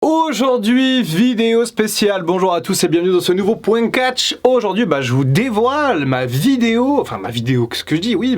Aujourd'hui, vidéo spéciale. Bonjour à tous et bienvenue dans ce nouveau Point Catch. Aujourd'hui, je vous dévoile ma vidéo, qu'est-ce que je dis? Oui,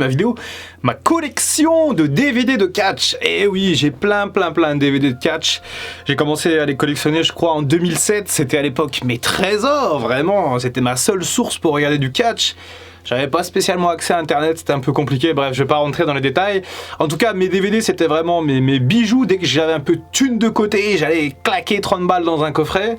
ma collection de DVD de catch. Et oui, j'ai plein de DVD de catch. J'ai commencé à les collectionner, je crois, en 2007. C'était à l'époque mes trésors, vraiment. C'était ma seule source pour regarder du catch. J'avais pas spécialement accès à internet, c'était un peu compliqué, bref, je vais pas rentrer dans les détails. En tout cas, mes DVD, c'était vraiment mes bijoux. Dès que j'avais un peu de thune de côté, j'allais claquer 30 balles dans un coffret.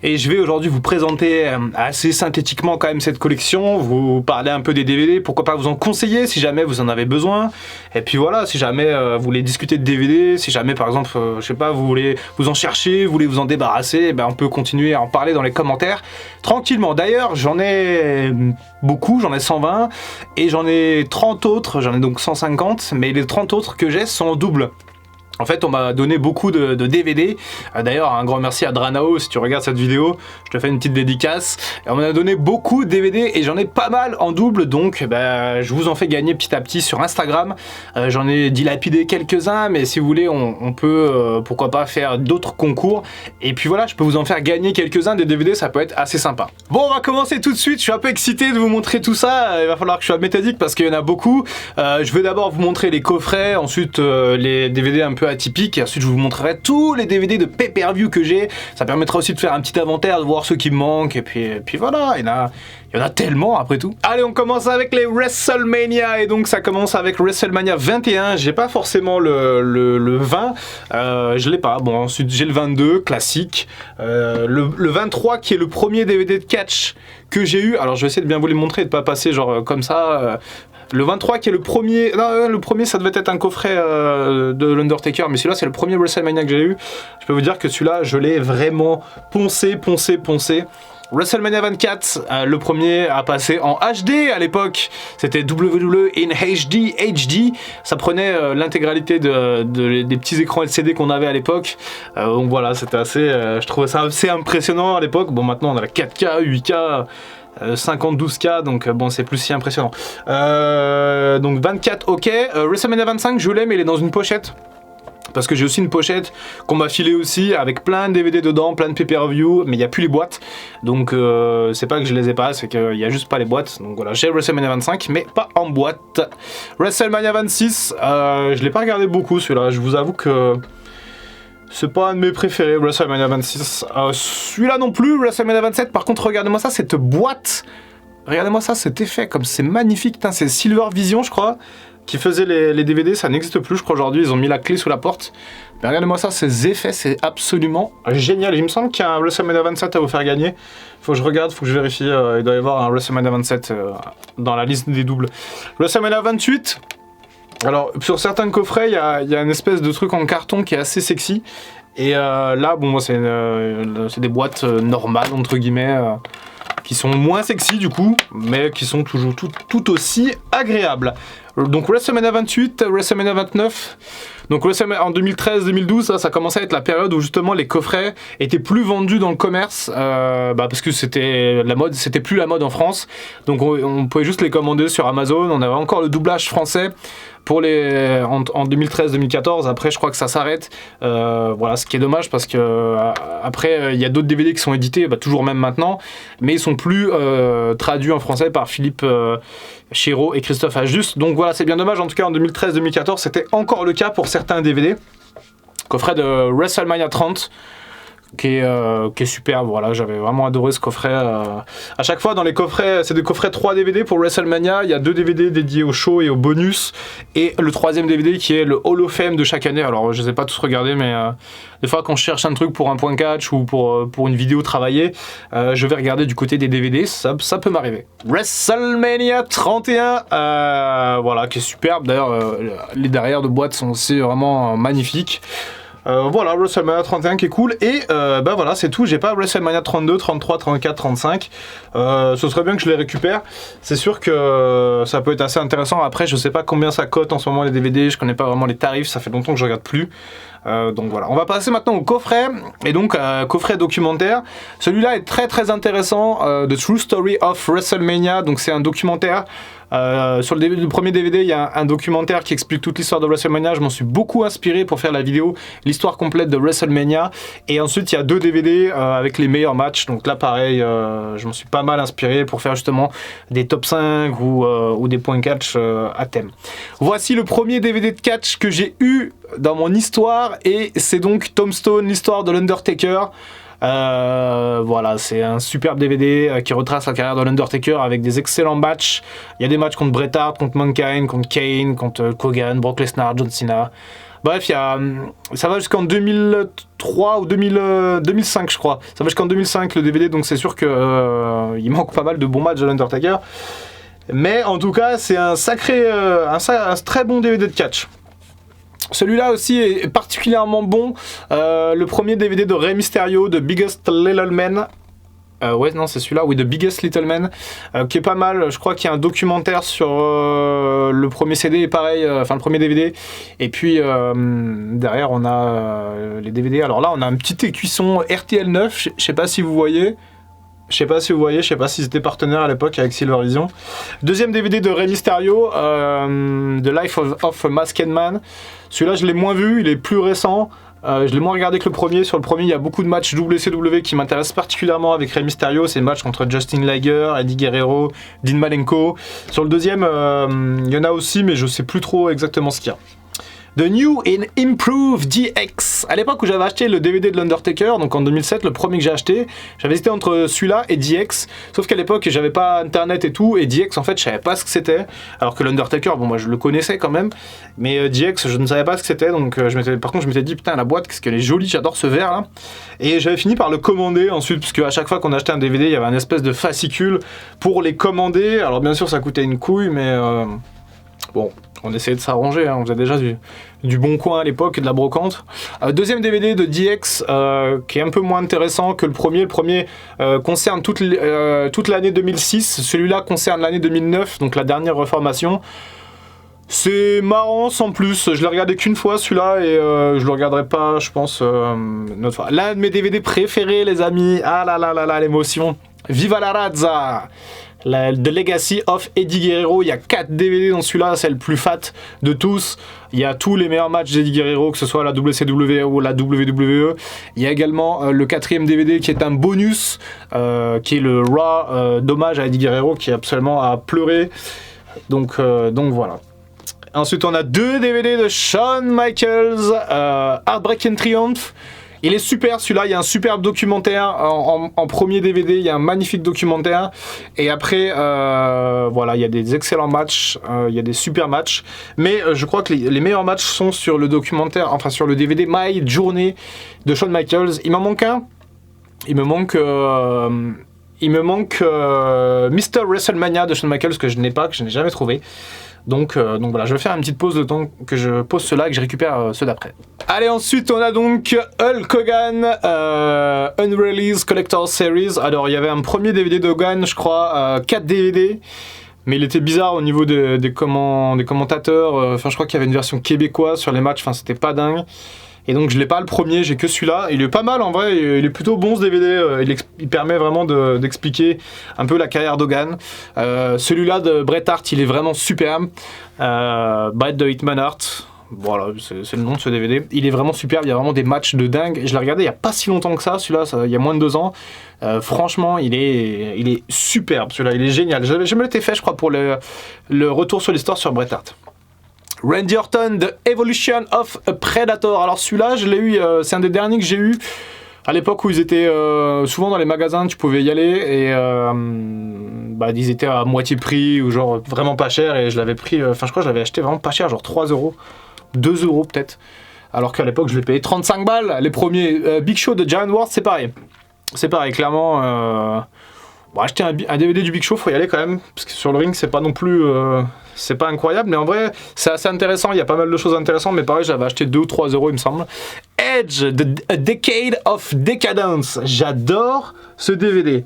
Et je vais aujourd'hui vous présenter assez synthétiquement quand même cette collection, vous parler un peu des DVD, pourquoi pas vous en conseiller si jamais vous en avez besoin. Et puis voilà, si jamais vous voulez discuter de DVD, si jamais par exemple, je sais pas, vous voulez vous en chercher, vous voulez vous en débarrasser, on peut continuer à en parler dans les commentaires tranquillement. D'ailleurs, j'en ai beaucoup, j'en ai 120 et j'en ai 30 autres, j'en ai donc 150, mais les 30 autres que j'ai sont en double. En fait, on m'a donné beaucoup de DVD. D'ailleurs, un grand merci à Dranao, si tu regardes cette vidéo, je te fais une petite dédicace. Et on m'a donné beaucoup de DVD et j'en ai pas mal en double, donc je vous en fais gagner petit à petit sur Instagram. J'en ai dilapidé quelques-uns, mais si vous voulez, on peut, pourquoi pas, faire d'autres concours. Et puis voilà, je peux vous en faire gagner quelques-uns des DVD, ça peut être assez sympa. Bon, on va commencer tout de suite, je suis un peu excité de vous montrer tout ça. Il va falloir que je sois méthodique parce qu'il y en a beaucoup. Je vais d'abord vous montrer les coffrets, ensuite les DVD un peu atypique, et ensuite je vous montrerai tous les DVD de pay-per-view que j'ai. Ça permettra aussi de faire un petit inventaire, de voir ceux qui me manquent, et puis voilà, il y en a tellement après tout. Allez, on commence avec les WrestleMania, et donc ça commence avec WrestleMania 21, j'ai pas forcément le 20, je l'ai pas, bon ensuite j'ai le 22, classique, le 23 qui est le premier DVD de catch que j'ai eu, alors je vais essayer de bien vous les montrer et de pas passer genre comme ça. Le 23 qui est le premier, non, le premier ça devait être un coffret de l'Undertaker, mais celui-là c'est le premier WrestleMania que j'ai eu. Je peux vous dire que celui-là je l'ai vraiment poncé. WrestleMania 24, le premier à passer en HD à l'époque, c'était WWE in HD, ça prenait l'intégralité des petits écrans LCD qu'on avait à l'époque, donc voilà, c'était assez, je trouvais ça assez impressionnant à l'époque. Bon, maintenant on a la 4K, 8K, 50-12K, donc bon, c'est plus si impressionnant. Donc 24, ok. WrestleMania 25, je l'ai, mais il est dans une pochette. Parce que j'ai aussi une pochette qu'on m'a filée aussi avec plein de DVD dedans, plein de pay-per-view, mais il n'y a plus les boîtes. Donc c'est pas que je les ai pas, c'est qu'il n'y a juste pas les boîtes. Donc voilà, j'ai WrestleMania 25, mais pas en boîte. WrestleMania 26, je l'ai pas regardé beaucoup celui-là, je vous avoue que c'est pas un de mes préférés, WrestleMania 26. Celui-là non plus, WrestleMania 27. Par contre, regardez-moi ça, cette boîte. Regardez-moi ça, cet effet, comme c'est magnifique. C'est Silver Vision, je crois, qui faisait les DVD. Ça n'existe plus, je crois, aujourd'hui. Ils ont mis la clé sous la porte. Mais regardez-moi ça, ces effets, c'est absolument génial. Il me semble qu'il y a un WrestleMania 27 à vous faire gagner. Faut que je regarde, faut que je vérifie. Il doit y avoir un WrestleMania 27 dans la liste des doubles. WrestleMania 28. Alors, sur certains coffrets, il y a une espèce de truc en carton qui est assez sexy. Et là, bon, moi, c'est des boîtes normales, entre guillemets, qui sont moins sexy du coup, mais qui sont toujours tout aussi agréables. Donc WrestleMania 28, WrestleMania 29. Donc WrestleMania en 2013-2012, ça commençait à être la période où justement les coffrets étaient plus vendus dans le commerce, parce que c'était la mode, c'était plus la mode en France. Donc on pouvait juste les commander sur Amazon. On avait encore le doublage français pour les en 2013-2014. Après, je crois que ça s'arrête. Voilà, ce qui est dommage parce que après il y a d'autres DVD qui sont édités, toujours même maintenant, mais ils sont plus traduits en français par Philippe Chéreau et Christophe Ajus. Donc voilà, c'est bien dommage. En tout cas, en 2013-2014, c'était encore le cas pour certains DVD. Coffret de WrestleMania 30. Qui est superbe, voilà, j'avais vraiment adoré ce coffret. À chaque fois dans les coffrets, c'est des coffrets 3 DVD pour WrestleMania, il y a 2 DVD dédiés au show et au bonus, et le 3e DVD qui est le Hall of Fame de chaque année. Alors je les ai pas tous regardés, mais des fois quand je cherche un truc pour un point catch ou pour une vidéo travaillée, je vais regarder du côté des DVD, ça peut m'arriver. WrestleMania 31, voilà, qui est superbe, d'ailleurs les derrière de boîte sont aussi vraiment magnifiques. Voilà, WrestleMania 31 qui est cool, et voilà, c'est tout. J'ai pas WrestleMania 32, 33, 34, 35. Ce serait bien que je les récupère. C'est sûr que ça peut être assez intéressant. Après, je sais pas combien ça cote en ce moment les DVD, je connais pas vraiment les tarifs, ça fait longtemps que je regarde plus. Donc voilà, on va passer maintenant au coffret, et donc coffret documentaire. Celui-là est très très intéressant, The True Story of WrestleMania, donc c'est un documentaire. Sur le premier DVD, il y a un documentaire qui explique toute l'histoire de WrestleMania. Je m'en suis beaucoup inspiré pour faire la vidéo, l'histoire complète de WrestleMania. Et ensuite, il y a 2 DVD avec les meilleurs matchs. Donc là, pareil, je m'en suis pas mal inspiré pour faire justement des top 5 ou des points catch à thème. Voici le premier DVD de catch que j'ai eu dans mon histoire, et c'est donc Tombstone, l'histoire de l'Undertaker. Voilà, c'est un superbe DVD qui retrace la carrière de l'Undertaker avec des excellents matchs. Il y a des matchs contre Bret Hart, contre Mankind, contre Kane, contre Hogan, Brock Lesnar, John Cena. Bref, ça va jusqu'en 2003 ou 2005, je crois. Ça va jusqu'en 2005 le DVD, donc c'est sûr que il manque pas mal de bons matchs de l'Undertaker. Mais en tout cas, c'est un très bon DVD de catch. Celui-là aussi est particulièrement bon. Le premier DVD de Rey Mysterio, The Biggest Little Man. Ouais, non, c'est celui-là. Oui, The Biggest Little Man. Qui est pas mal. Je crois qu'il y a un documentaire sur le premier CD, et pareil, le premier DVD. Et puis, derrière, on a les DVD. Alors là, on a un petit écuisson RTL 9. Je sais pas si vous voyez. Je sais pas s'ils étaient partenaires à l'époque avec Silvervision. Deuxième DVD de Rey Mysterio, The Life of a Masked Man. Celui-là, je l'ai moins vu, il est plus récent. Je l'ai moins regardé que le premier. Sur le premier, il y a beaucoup de matchs WCW qui m'intéressent particulièrement avec Rey Mysterio. C'est le match contre Justin Liger, Eddie Guerrero, Dean Malenko. Sur le deuxième, il y en a aussi, mais je sais plus trop exactement ce qu'il y a. The New and Improved DX. À l'époque où j'avais acheté le DVD de l'Undertaker, donc en 2007, le premier que j'ai acheté, j'avais hésité entre celui-là et DX. Sauf qu'à l'époque, j'avais pas internet et tout, et DX, en fait, je savais pas ce que c'était. Alors que l'Undertaker, bon, moi, je le connaissais quand même, mais DX, je ne savais pas ce que c'était. Donc, par contre, je m'étais dit, putain, la boîte, qu'est-ce qu'elle est jolie, j'adore ce verre là. Et j'avais fini par le commander ensuite, parce qu'à chaque fois qu'on achetait un DVD, il y avait un espèce de fascicule pour les commander. Alors, bien sûr, ça coûtait une couille, mais bon. On essayait de s'arranger, hein. On faisait déjà du bon coin à l'époque et de la brocante. Deuxième DVD de DX qui est un peu moins intéressant que le premier. Le premier concerne toute l'année 2006. Celui-là concerne l'année 2009, donc la dernière reformation. C'est marrant sans plus. Je l'ai regardé qu'une fois celui-là et je le regarderai pas, je pense, une autre fois. L'un de mes DVD préférés, les amis. Ah là là là là, l'émotion. Viva la Razza! The Legacy of Eddie Guerrero, il y a 4 DVD dans celui-là, c'est le plus fat de tous. Il y a tous les meilleurs matchs d'Eddie Guerrero, que ce soit la WCW ou la WWE. Il y a également le 4e DVD qui est un bonus, qui est le Raw d'hommage à Eddie Guerrero, qui est absolument à pleurer. Donc voilà. Ensuite, on a 2 DVD de Shawn Michaels, Heartbreak and Triumph. Il est super celui-là, il y a un superbe documentaire en premier DVD, il y a un magnifique documentaire. Et après, voilà, il y a des excellents matchs, il y a des super matchs. Mais je crois que les meilleurs matchs sont sur le documentaire, enfin sur le DVD My Journey de Shawn Michaels. Il m'en manque un. Il me manque Mr. WrestleMania de Shawn Michaels que je n'ai jamais trouvé. Donc voilà, je vais faire une petite pause de temps que je pose ceux-là et que je récupère ceux d'après. Allez, ensuite on a donc Hulk Hogan Unreleased Collector Series. Alors il y avait un premier DVD de Hogan, je crois, 4 DVD. Mais il était bizarre au niveau des commentateurs. Enfin, je crois qu'il y avait une version québécoise sur les matchs. Enfin, c'était pas dingue. Et donc je l'ai pas le premier, j'ai que celui-là. Il est pas mal en vrai, il est plutôt bon ce DVD. Il permet vraiment d'expliquer un peu la carrière d'Hogan. Celui-là de Bret Hart, il est vraiment superbe. Bret de Hitman Hart. Voilà, c'est le nom de ce DVD. Il est vraiment superbe, il y a vraiment des matchs de dingue. Je l'ai regardé il y a pas si longtemps que ça, celui-là, il y a moins de 2 ans. Franchement, il est superbe, celui-là, il est génial. Je me l'étais fait, je crois, pour le retour sur l'histoire sur Bret Hart. Randy Orton, The Evolution of a Predator. Alors celui-là, je l'ai eu, c'est un des derniers que j'ai eu à l'époque où ils étaient souvent dans les magasins, tu pouvais y aller et ils étaient à moitié prix ou genre vraiment pas cher et je l'avais pris, je crois que je l'avais acheté vraiment pas cher, genre 3 €, 2 € peut-être. Alors qu'à l'époque, je l'ai payé 35 balles. Les premiers Big Show de Giant Wars, c'est pareil. C'est pareil, clairement. Acheter un DVD du Big Show, faut y aller quand même, parce que sur le ring, c'est pas non plus... c'est pas incroyable, mais en vrai, c'est assez intéressant. Il y a pas mal de choses intéressantes, mais pareil, j'avais acheté 2 ou 3 €, il me semble. Edge, A Decade of Decadence. J'adore ce DVD.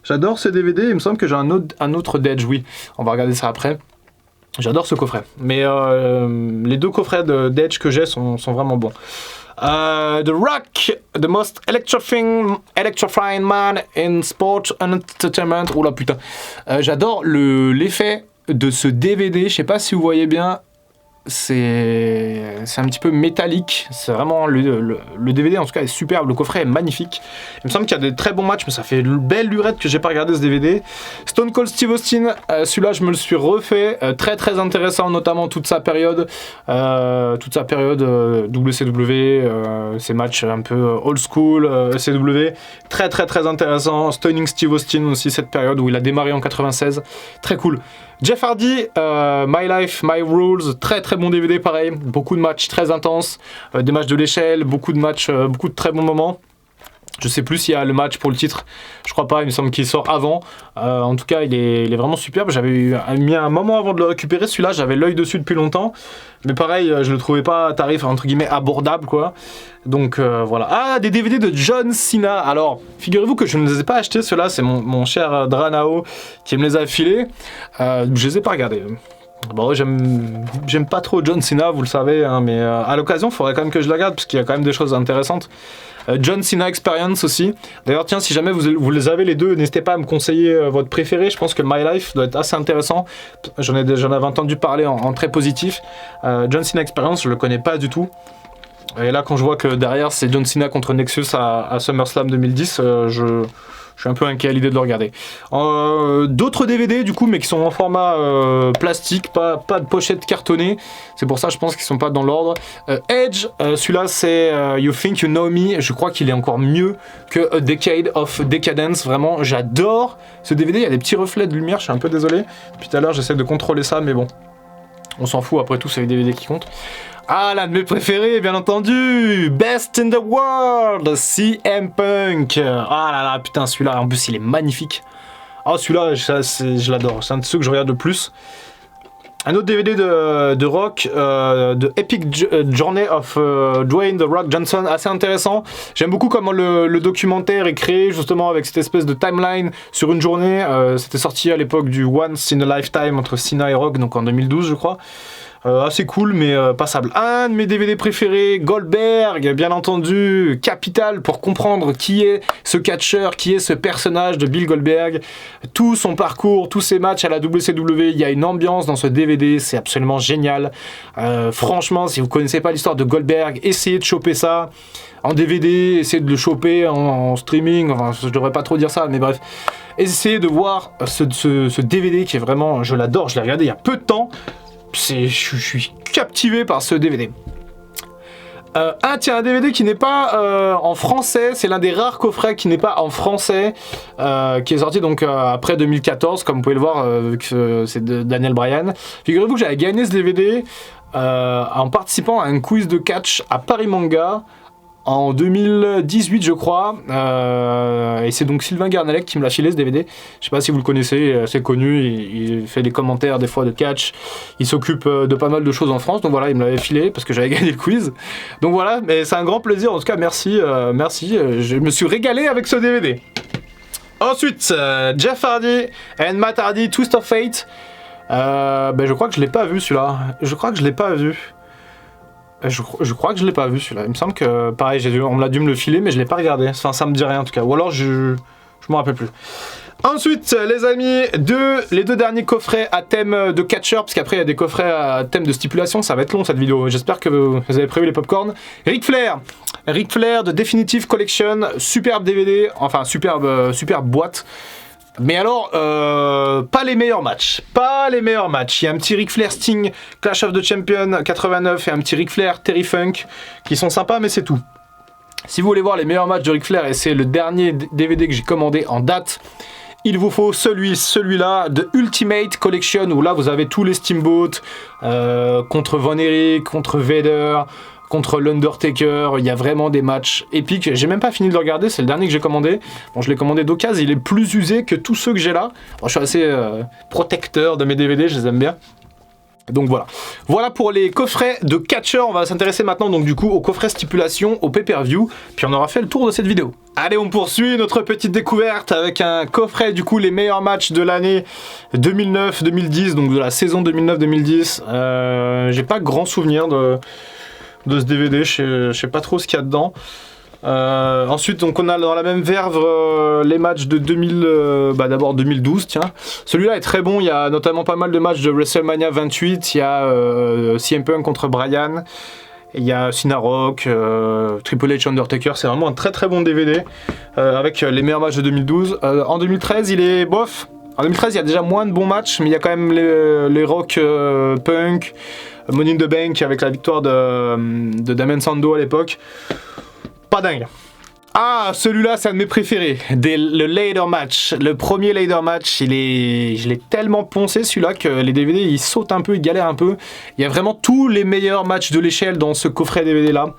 Il me semble que j'ai un autre d'Edge, oui. On va regarder ça après. J'adore ce coffret. Mais les 2 coffrets d'Edge que j'ai sont vraiment bons. The Rock, the most electrifying man in sport and entertainment. Oh là putain. J'adore l'effet de ce DVD. Je sais pas si vous voyez bien. C'est un petit peu métallique, c'est vraiment le DVD en tout cas est superbe, le coffret est magnifique. Il me semble qu'il y a des très bons matchs, mais ça fait une belle lurette que j'ai pas regardé ce DVD. Stone Cold Steve Austin, celui-là je me le suis refait, très très intéressant, notamment toute sa période WCW, ces matchs un peu old school, CW, très très très intéressant. Stunning Steve Austin aussi, cette période où il a démarré en 96, très cool. Jeff Hardy, My Life, My Rules, très très bon DVD pareil, beaucoup de matchs très intenses, des matchs de l'échelle, beaucoup de matchs, beaucoup de très bons moments. Je sais plus s'il y a le match pour le titre, je crois pas, il me semble qu'il sort avant. En tout cas, il est vraiment superbe. J'avais mis un moment avant de le récupérer, celui-là, j'avais l'œil dessus depuis longtemps. Mais pareil, je le trouvais pas à tarif entre guillemets abordable quoi. Donc voilà. Ah, des DVD de John Cena. Alors, figurez-vous que je ne les ai pas achetés, ceux-là, c'est mon cher Dranao qui me les a filés. Je les ai pas regardés. Bon, j'aime pas trop John Cena, vous le savez, hein, mais à l'occasion, il faudrait quand même que je la regarde parce qu'il y a quand même des choses intéressantes. John Cena Experience aussi. D'ailleurs, tiens, si jamais vous les avez les deux, n'hésitez pas à me conseiller votre préféré. Je pense que My Life doit être assez intéressant. J'en avais entendu parler en très positif. John Cena Experience, je le connais pas du tout. Et là, quand je vois que derrière, c'est John Cena contre Nexus à SummerSlam 2010, je suis un peu inquiet à l'idée de le regarder. D'autres DVD du coup, mais qui sont en format plastique, pas de pochette cartonnée. C'est pour ça, je pense qu'ils sont pas dans l'ordre. Edge, celui-là c'est You Think You Know Me. Je crois qu'il est encore mieux que A Decade of Decadence. Vraiment, j'adore ce DVD. Il y a des petits reflets de lumière. Je suis un peu désolé. Depuis tout à l'heure, j'essaie de contrôler ça, mais bon, on s'en fout. Après tout, c'est les DVD qui comptent. Ah, l'un de mes préférés, bien entendu, Best in the World, CM Punk. Ah là là, putain, celui-là, en plus, il est magnifique. Ah, celui-là, je l'adore, c'est un de ceux que je regarde le plus. Un autre DVD de Rock, de Epic Journey of Dwayne The Rock Johnson, assez intéressant. J'aime beaucoup comment le documentaire est créé, justement, avec cette espèce de timeline sur une journée. C'était sorti à l'époque du Once in a Lifetime entre Cena et Rock, donc en 2012, je crois. Assez cool mais passable. Un de mes DVD préférés, Goldberg, bien entendu, capital pour comprendre qui est ce catcheur, qui est ce personnage de Bill Goldberg, tout son parcours, tous ses matchs à la WCW, il y a une ambiance dans ce DVD, c'est absolument génial. Franchement, si vous connaissez pas l'histoire de Goldberg, essayez de choper ça en DVD, essayez de le choper en streaming, enfin je devrais pas trop dire ça, mais bref. Essayez de voir ce DVD qui est vraiment, je l'adore, je l'ai regardé il y a peu de temps. Je suis captivé par ce DVD. Tiens, un DVD qui n'est pas en français, c'est l'un des rares coffrets qui n'est pas en français, qui est sorti donc après 2014, comme vous pouvez le voir, vu que c'est de Daniel Bryan. Figurez-vous que j'avais gagné ce DVD en participant à un quiz de catch à Paris Manga en 2018 je crois, et c'est donc Sylvain Garnelec qui me l'a filé ce DVD. Je sais pas si vous le connaissez, c'est connu, il fait des commentaires des fois de catch, il s'occupe de pas mal de choses en France, donc voilà, il me l'avait filé parce que j'avais gagné le quiz. Donc voilà, mais c'est un grand plaisir, en tout cas merci, je me suis régalé avec ce DVD. Ensuite, Jeff Hardy and Matt Hardy, Twist of Fate. Je crois que je l'ai pas vu celui-là, je crois que je l'ai pas vu. Je crois que je l'ai pas vu celui-là. Il me semble que pareil, on me l'a dû me le filer, mais je l'ai pas regardé. Enfin, ça me dit rien en tout cas. Ou alors je me rappelle plus. Ensuite, les amis, les deux derniers coffrets à thème de catcheur, parce qu'après il y a des coffrets à thème de stipulation. Ça va être long cette vidéo. J'espère que vous avez prévu les popcorn. Ric Flair de Definitive Collection, superbe DVD, enfin superbe boîte. Mais alors, pas les meilleurs matchs. Il y a un petit Ric Flair Sting Clash of the Champions 89 et un petit Ric Flair Terry Funk qui sont sympas, mais c'est tout. Si vous voulez voir les meilleurs matchs de Ric Flair, et c'est le dernier DVD que j'ai commandé en date, il vous faut celui-là de Ultimate Collection, où là vous avez tous les Steamboat contre Von Erich, contre Vader, contre l'Undertaker. Il y a vraiment des matchs épiques. J'ai même pas fini de le regarder, c'est le dernier que j'ai commandé. Bon, je l'ai commandé d'occasion, il est plus usé que tous ceux que j'ai là. Bon, je suis assez protecteur de mes DVD, je les aime bien. Donc voilà. Voilà pour les coffrets de catcheur. On va s'intéresser maintenant donc du coup aux coffrets stipulation, au pay-per-view. Puis on aura fait le tour de cette vidéo. Allez, on poursuit notre petite découverte avec un coffret du coup les meilleurs matchs de l'année 2009-2010, donc de la saison 2009-2010. J'ai pas grand souvenir de ce DVD. Je sais pas trop ce qu'il y a dedans. Ensuite, donc on a dans la même verve les matchs de 2000, d'abord 2012, tiens. Celui-là est très bon, il y a notamment pas mal de matchs de WrestleMania 28, il y a CM Punk contre Bryan, il y a Cena Rock, Triple H Undertaker, c'est vraiment un très très bon DVD avec les meilleurs matchs de 2012. En 2013, il est bof. En 2013, il y a déjà moins de bons matchs, mais il y a quand même les Rock Punk, Money in the Bank avec la victoire de Damien Sandow à l'époque. Pas dingue. Ah, celui-là, c'est un de mes préférés. Le ladder match. Le premier ladder match, je l'ai tellement poncé celui-là que les DVD, ils sautent un peu, ils galèrent un peu. Il y a vraiment tous les meilleurs matchs de l'échelle dans ce coffret DVD-là.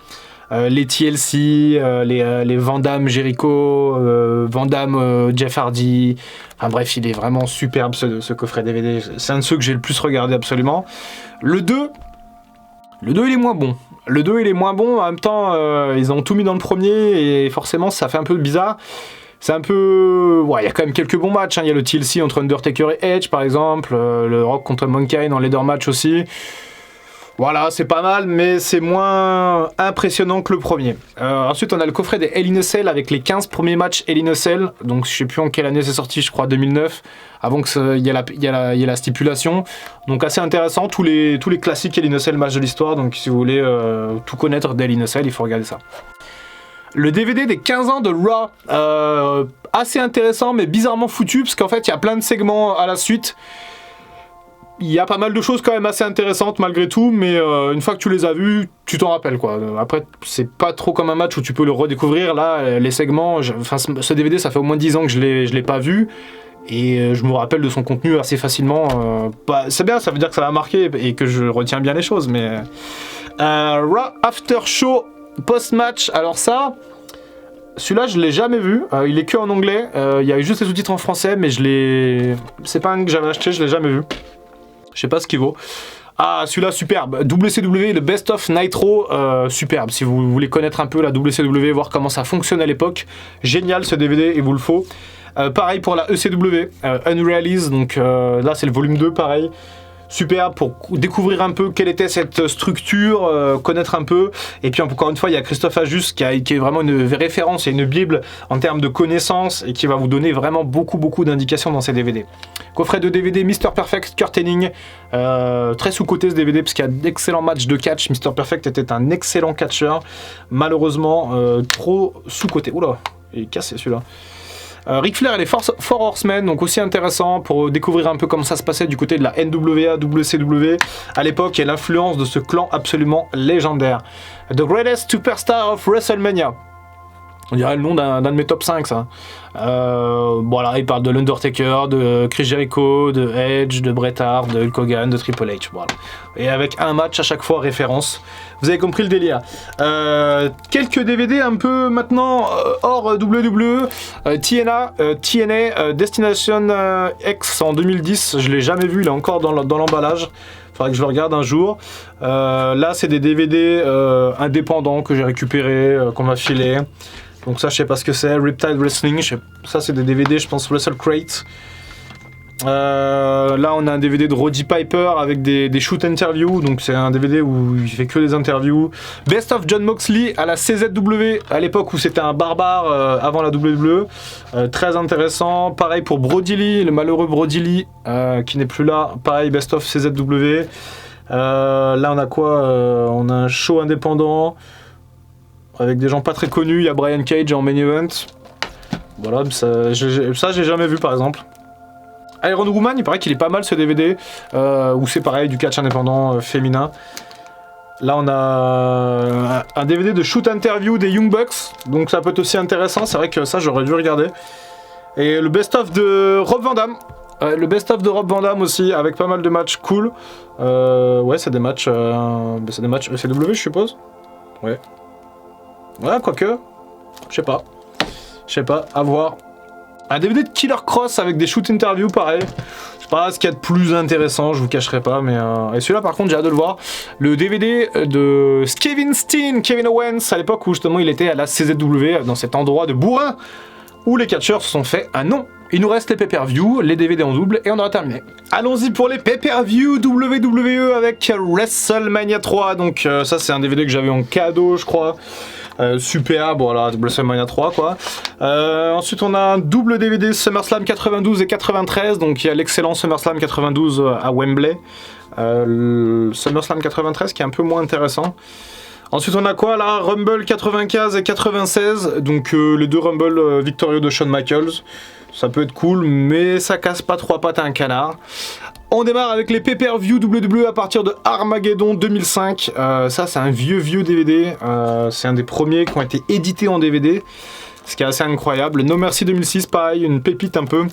Les TLC, les Van Damme Jericho, Van Damme Jeff Hardy. Enfin bref, il est vraiment superbe ce coffret DVD. C'est un de ceux que j'ai le plus regardé absolument. Le 2, il est moins bon. Le 2, il est moins bon. En même temps, ils ont tout mis dans le premier et forcément, ça fait un peu bizarre. C'est un peu... Ouais, il y a quand même quelques bons matchs. Hein. Il y a le TLC entre Undertaker et Edge, par exemple. Le Rock contre Mankind en ladder match aussi. Voilà, c'est pas mal, mais c'est moins impressionnant que le premier. Ensuite, on a le coffret des Hell in a Cell avec les 15 premiers matchs Hell in a Cell. Donc, je sais plus en quelle année c'est sorti, je crois 2009, avant qu'il y ait la stipulation. Donc, assez intéressant, tous les classiques Hell in a Cell matchs de l'histoire. Donc, si vous voulez tout connaître d'Hell in a Cell, il faut regarder ça. Le DVD des 15 ans de Raw, assez intéressant, mais bizarrement foutu, parce qu'en fait, il y a plein de segments à la suite. Il y a pas mal de choses quand même assez intéressantes malgré tout, mais une fois que tu les as vus, tu t'en rappelles quoi. Après, c'est pas trop comme un match où tu peux le redécouvrir. Là, les segments, ce DVD, ça fait au moins 10 ans que je l'ai pas vu, et je me rappelle de son contenu assez facilement. C'est bien, ça veut dire que ça m'a marqué et que je retiens bien les choses, mais... Raw After Show Post-Match, alors ça... Celui-là, je l'ai jamais vu. Il est que en anglais. Il y a eu juste les sous-titres en français, mais c'est pas un que j'avais acheté, je l'ai jamais vu. Je sais pas ce qu'il vaut. Ah, celui-là, superbe. WCW, le Best of Nitro, superbe. Si vous voulez connaître un peu la WCW, voir comment ça fonctionne à l'époque, génial ce DVD, il vous le faut. Pareil pour la ECW, Unrealise, donc là c'est le volume 2, pareil. Super pour découvrir un peu quelle était cette structure, connaître un peu. Et puis encore une fois, il y a Christophe Ajus qui est vraiment une référence et une bible en termes de connaissances et qui va vous donner vraiment beaucoup d'indications dans ces DVD. Coffret de DVD Mr Perfect, Kurt Hennig, très sous-coté ce DVD parce qu'il y a d'excellents matchs de catch. Mr Perfect était un excellent catcheur, malheureusement trop sous-coté. Oula, il est cassé celui-là. Ric Flair et les Four Horsemen, donc aussi intéressant pour découvrir un peu comment ça se passait du côté de la NWA, WCW à l'époque et l'influence de ce clan absolument légendaire. The Greatest Superstar of WrestleMania. On dirait le nom d'un de mes top 5 ça. Voilà, il parle de l'Undertaker, de Chris Jericho, de Edge, de Bret Hart, de Hulk Hogan, de Triple H. Voilà. Et avec un match à chaque fois référence. Vous avez compris le délire. Quelques DVD un peu maintenant hors WWE. TNA Destination X en 2010. Je l'ai jamais vu, il est encore dans l'emballage. Faudrait que je le regarde un jour. Là, c'est des DVD indépendants que j'ai récupérés, qu'on m'a filé. Donc ça, je sais pas ce que c'est. Riptide Wrestling, ça c'est des DVD, je pense Wrestle Crate. Là, on a un DVD de Roddy Piper avec des shoot interviews. Donc c'est un DVD où il fait que des interviews. Best of John Moxley à la CZW, à l'époque où c'était un barbare avant la WWE. Très intéressant. Pareil pour Brody Lee, le malheureux Brody Lee qui n'est plus là. Pareil, Best of CZW. Là, on a quoi on a un show indépendant avec des gens pas très connus. Il y a Brian Cage en main event. Voilà, ça j'ai jamais vu par exemple. Iron Woman, il paraît qu'il est pas mal ce DVD, où c'est pareil, du catch indépendant féminin. Là on a un DVD de shoot interview des Young Bucks, donc ça peut être aussi intéressant, c'est vrai que ça j'aurais dû regarder. Et le best-of de Rob Van Dam. Le best-of de Rob Van Dam aussi, avec pas mal de matchs cool. Ouais, c'est des matchs ECW je suppose. Ouais. Ouais, quoique. Je sais pas, à voir. Un DVD de Killer Cross avec des shoot interviews, pareil. Je sais pas ce qu'il y a de plus intéressant, je vous cacherai pas, mais... Et celui-là, par contre, j'ai hâte de le voir. Le DVD de Kevin Steen, Kevin Owens, à l'époque où justement il était à la CZW, dans cet endroit de bourrin, où les catcheurs se sont fait un nom. il nous reste les pay-per-view, les DVD en double et on aura terminé. Allons-y pour les pay-per-view WWE avec WrestleMania 3. Donc ça c'est un DVD que j'avais en cadeau je crois. Super, bon voilà, WrestleMania 3 quoi. Ensuite on a un double DVD SummerSlam 92 et 93, donc il y a l'excellent SummerSlam 92 à Wembley. SummerSlam 93 qui est un peu moins intéressant. Ensuite on a quoi là? Rumble 95 et 96, donc les deux Rumble victorieux de Shawn Michaels. Ça peut être cool, mais ça casse pas trois pattes à un canard. On démarre avec les pay-per-view WWE à partir de Armageddon 2005. Ça, c'est un vieux DVD. C'est un des premiers qui ont été édités en DVD. Ce qui est assez incroyable. No Mercy 2006, pareil, une pépite un peu.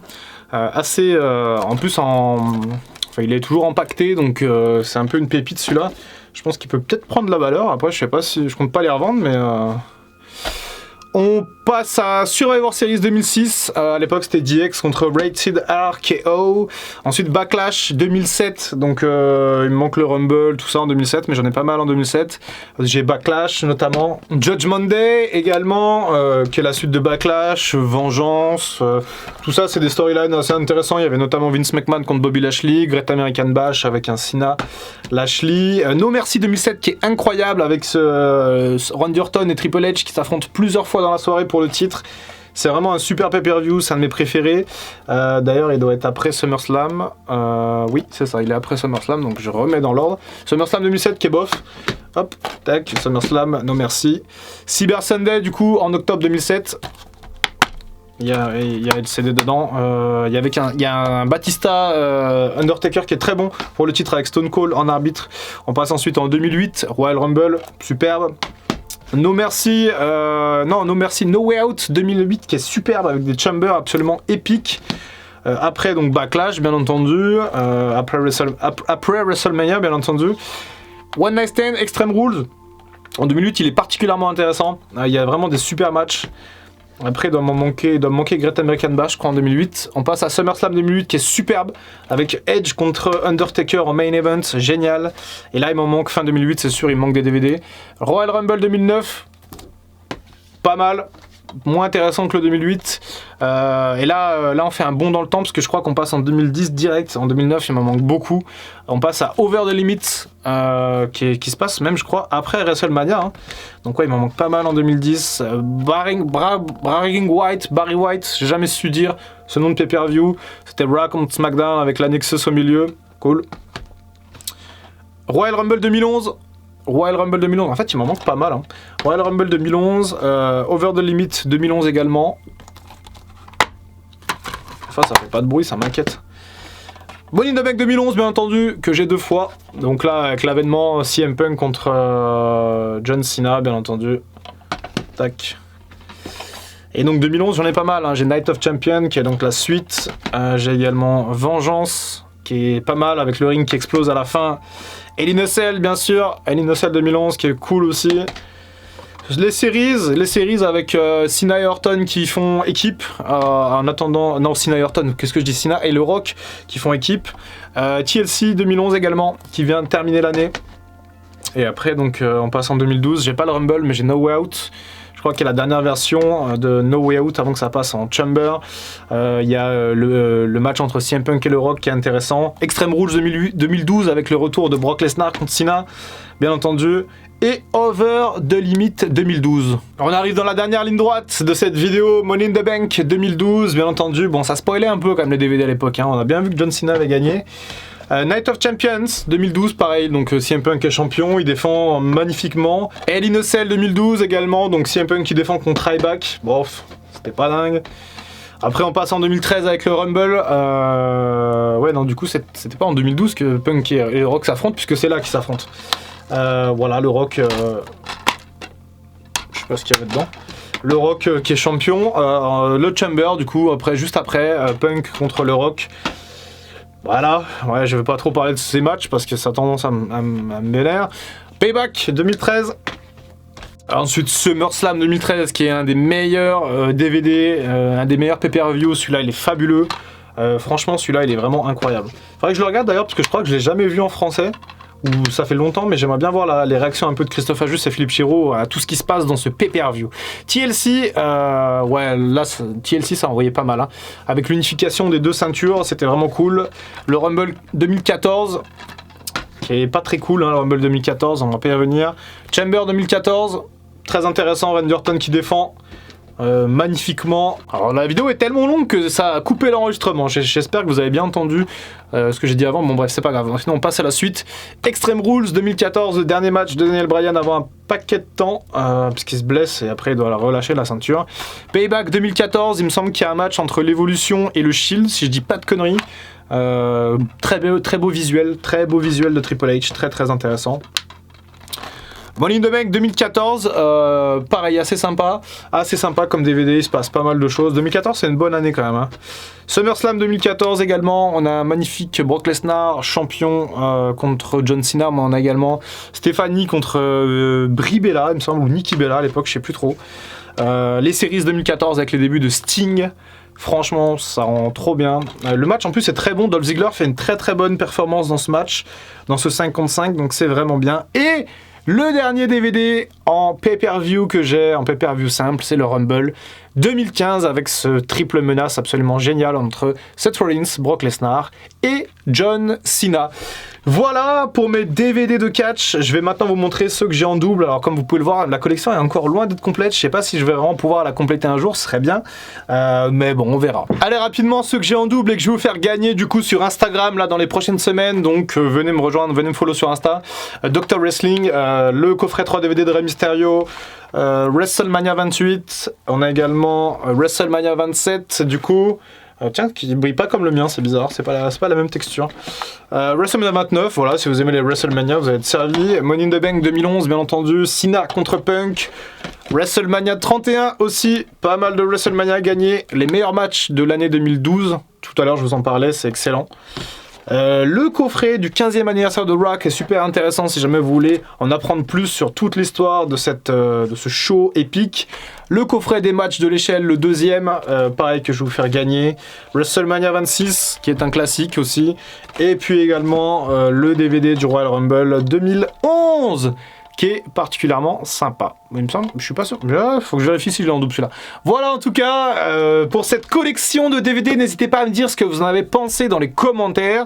Assez... en plus, enfin, il est toujours empaqueté, donc c'est un peu une pépite celui-là. Je pense qu'il peut peut-être prendre de la valeur. Après, je sais pas si... Je compte pas les revendre, mais... On passe à Survivor Series 2006, à l'époque c'était DX contre Rated RKO, ensuite Backlash 2007, donc il me manque le Rumble, tout ça en 2007, mais j'en ai pas mal en 2007, j'ai Backlash notamment, Judgment Day également, qui est la suite de Backlash, Vengeance, tout ça c'est des storylines assez intéressants, il y avait notamment Vince McMahon contre Bobby Lashley, Great American Bash avec un Cena Lashley, No Mercy 2007 qui est incroyable avec Randy Orton et Triple H qui s'affrontent plusieurs fois dans la soirée pour le titre. C'est vraiment un super pay-per-view, c'est un de mes préférés. D'ailleurs, il doit être après SummerSlam. Oui, c'est ça, il est après SummerSlam, donc je remets dans l'ordre. SummerSlam 2007 qui est bof. Hop, tac, SummerSlam, no merci. Cyber Sunday, du coup, en octobre 2007. Il y a le CD dedans. Il y a un Batista Undertaker qui est très bon pour le titre avec Stone Cold en arbitre. On passe ensuite en 2008, Royal Rumble, superbe. No Mercy, No Way Out 2008 qui est superbe avec des chambers absolument épiques. Après donc Backlash bien entendu, après WrestleMania bien entendu. One Night Stand, Extreme Rules. En 2008 il est particulièrement intéressant, il y a vraiment des super matchs. Après, il doit me manquer Great American Bash, je crois, en 2008. On passe à SummerSlam 2008, qui est superbe, avec Edge contre Undertaker en main event, génial. Et là, il m'en manque fin 2008, c'est sûr, il me manque des DVD. Royal Rumble 2009, pas mal. Moins intéressant que le 2008. Et là, on fait un bond dans le temps, parce que je crois qu'on passe en 2010 direct. En 2009, il m'en manque beaucoup. On passe à Over the Limit, qui se passe même, je crois, après WrestleMania. Hein. Donc ouais, il m'en manque pas mal en 2010. Barry White, j'ai jamais su dire ce nom de pay-per-view. C'était Raw contre SmackDown avec la Nexus au milieu. Cool. Royal Rumble 2011. En fait il m'en manque pas mal. Hein. Royal Rumble 2011, Over the Limit 2011 également. Enfin ça fait pas de bruit, ça m'inquiète. Money in the Bank 2011 bien entendu, que j'ai 2 fois. Donc là avec l'avènement CM Punk contre John Cena bien entendu. Tac. Et donc 2011 j'en ai pas mal, hein. J'ai Night of Champion qui est donc la suite. J'ai également Vengeance qui est pas mal avec le ring qui explose à la fin. Hell in a Cell, bien sûr, Hell in a Cell 2011 qui est cool aussi. Les séries avec Cena et Orton qui font équipe en attendant. Non, Cena et Orton, qu'est-ce que je dis? Cena et le Rock qui font équipe. TLC 2011 également qui vient de terminer l'année. Et après, donc, on passe en 2012. J'ai pas le Rumble, mais j'ai No Way Out. Je crois qu'il y a la dernière version de No Way Out avant que ça passe en Chamber. Il y a le match entre CM Punk et le Rock qui est intéressant. Extreme Rules 2012 avec le retour de Brock Lesnar contre Cena, bien entendu. Et Over the Limit 2012. On arrive dans la dernière ligne droite de cette vidéo, Money in the Bank 2012, bien entendu. Bon, ça spoilait un peu quand même les DVD à l'époque. Hein. On a bien vu que John Cena avait gagné. Night of Champions 2012, pareil, donc CM Punk est champion, il défend magnifiquement. Hell in a Cell 2012 également, donc CM Punk qui défend contre Ryback. Bof, c'était pas dingue. Après on passe en 2013 avec le Rumble. Ouais non du coup c'était pas en 2012 que Punk et le Rock s'affrontent, puisque c'est là qu'ils s'affrontent. Voilà le Rock, je sais pas ce qu'il y avait dedans. Le Rock qui est champion, le Chamber du coup juste après, Punk contre le Rock. Voilà, ouais, je vais pas trop parler de ces matchs parce que ça a tendance à me vénère. Payback 2013. Ensuite SummerSlam 2013 qui est un des meilleurs DVD, un des meilleurs pay-per-view. Celui-là il est fabuleux. Franchement celui-là il est vraiment incroyable. Faudrait que je le regarde d'ailleurs parce que je crois que je l'ai jamais vu en français. où ça fait longtemps, mais j'aimerais bien voir les réactions un peu de Christophe Ajus et Philippe Chiro à tout ce qui se passe dans ce pay-per-view. TLC, ouais, là, TLC, ça envoyait pas mal. Hein. Avec l'unification des deux ceintures, c'était vraiment cool. Le Rumble 2014, qui est pas très cool, hein, le Rumble 2014, on va pas y revenir. Chamber 2014, très intéressant, Randy Orton qui défend. Magnifiquement. Alors la vidéo est tellement longue que ça a coupé l'enregistrement. J'espère que vous avez bien entendu ce que j'ai dit avant. Bon bref, c'est pas grave. Sinon on passe à la suite. Extreme Rules 2014, le dernier match de Daniel Bryan avant un paquet de temps puisqu'il se blesse et après il doit relâcher la ceinture. Payback 2014, il me semble qu'il y a un match entre l'Evolution et le Shield, si je dis pas de conneries. Très beau visuel de Triple H, très intéressant. Money in the Bank 2014, pareil, assez sympa comme DVD, il se passe pas mal de choses. 2014, c'est une bonne année quand même. Hein. SummerSlam 2014 également, on a un magnifique Brock Lesnar, champion contre John Cena, mais on a également Stéphanie contre Brie Bella, il me semble, ou Nikki Bella à l'époque, je sais plus trop. Les séries 2014 avec les débuts de Sting. Franchement, ça rend trop bien. Le match en plus est très bon. Dolph Ziggler fait une très bonne performance dans ce match, dans ce 5 contre 5, donc c'est vraiment bien. Et le dernier DVD en pay-per-view que j'ai, en pay-per-view simple, c'est le Rumble 2015 avec ce triple menace absolument génial entre Seth Rollins, Brock Lesnar et John Cena. Voilà pour mes DVD de catch. Je vais maintenant vous montrer ceux que j'ai en double. Alors comme vous pouvez le voir, la collection est encore loin d'être complète. Je sais pas si je vais vraiment pouvoir la compléter un jour, ce serait bien. Mais bon, on verra. Allez rapidement, ceux que j'ai en double et que je vais vous faire gagner du coup sur Instagram là dans les prochaines semaines. Donc venez me rejoindre, venez me follow sur Insta. Dr Wrestling, le coffret 3 DVD de Rey Mysterio. WrestleMania 28. On a également WrestleMania 27 du coup. Tiens, qui brille pas comme le mien, c'est bizarre, c'est pas la même texture. WrestleMania 29, voilà, si vous aimez les WrestleMania, vous allez être servi. Money in the Bank 2011, bien entendu. Cena contre Punk. WrestleMania 31 aussi, pas mal de WrestleMania gagnés. Les meilleurs matchs de l'année 2012, tout à l'heure je vous en parlais, c'est excellent. Le coffret du 15e anniversaire de Rock est super intéressant si jamais vous voulez en apprendre plus sur toute l'histoire de ce show épique. Le coffret des matchs de l'échelle, le deuxième, pareil que je vais vous faire gagner. WrestleMania 26, qui est un classique aussi. Et puis également le DVD du Royal Rumble 2011, qui est particulièrement sympa. Il me semble, je suis pas sûr. Il faut que je vérifie si je l'ai en double celui-là. Voilà en tout cas, pour cette collection de DVD, n'hésitez pas à me dire ce que vous en avez pensé dans les commentaires.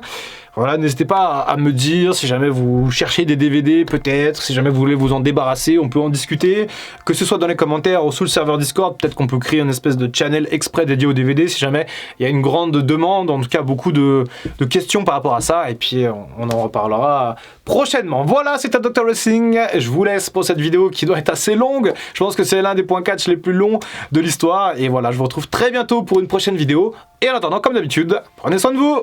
Voilà, n'hésitez pas à me dire si jamais vous cherchez des DVD peut-être, si jamais vous voulez vous en débarrasser, on peut en discuter, que ce soit dans les commentaires ou sous le serveur Discord, peut-être qu'on peut créer une espèce de channel exprès dédié aux DVD si jamais il y a une grande demande, en tout cas beaucoup de questions par rapport à ça, et puis on en reparlera prochainement. Voilà, c'était Dr Wrestling, je vous laisse pour cette vidéo qui doit être assez longue, je pense que c'est l'un des points catch les plus longs de l'histoire, et voilà, je vous retrouve très bientôt pour une prochaine vidéo, et en attendant, comme d'habitude, prenez soin de vous.